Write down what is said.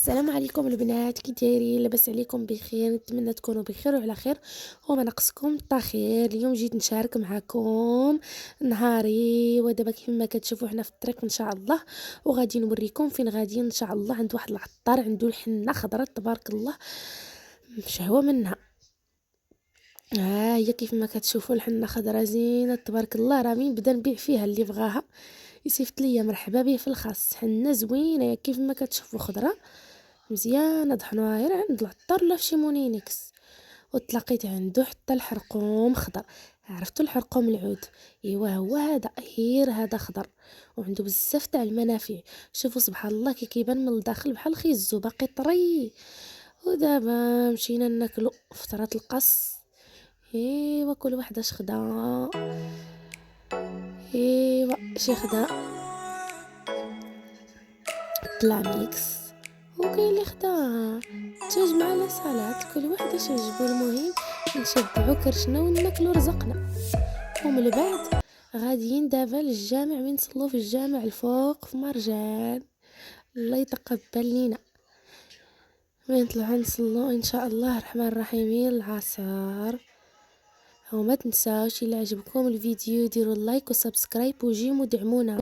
السلام عليكم البنات، كي دايرين؟ لاباس عليكم بخير؟ نتمنى تكونوا بخير وعلى خير وما ناقصكم الخير. اليوم جيت نشارك معكم نهاري، ودابا كيف ما كتشوفوا حنا في الطريق ان شاء الله، وغادي نوريكم فين غاديين ان شاء الله. عند واحد العطار عنده الحنه خضراء تبارك الله شهوه منها. ها هي كيف ما كتشوفوا الحنه خضراء زينه تبارك الله. راه مين بدا نبيع فيها اللي بغاها يصيفط ليا مرحبا به في الخاص. حنه زوينه كيف ما كتشوفوا خضراء مزيانه ضحنوها غير عند العطار ولا في شي مونينكس. وتلاقيت عنده حتى الحرقوم خضر. عرفتوا الحرقوم العود؟ ايوا هو هذا، غير هذا خضر وعنده بزاف تاع المنافع. شوفوا سبحان الله كي كيبان من الداخل بحال خيزو باقي طري. ودابا مشينا ناكلو فطرة القص. ايوا كل واحد اش خدا. ايوا شي خدا طلع ميكس، وكاين اللي خدا دجاج مع لا سالاد. كل واحد اش يعجبو، المهم نشبعو كرشنا وناكلو رزقنا. ومن بعد غاديين دابا للجامع، وين نصلو في الجامع الفوق في مرجان. الله يتقبل لينا. وين نطلعو نصلو ان شاء الله الرحمن الرحيم العصر. وما تنساوش الا عجبكم الفيديو ديروا لايك وسبسكرايب وجيمو دعمونا.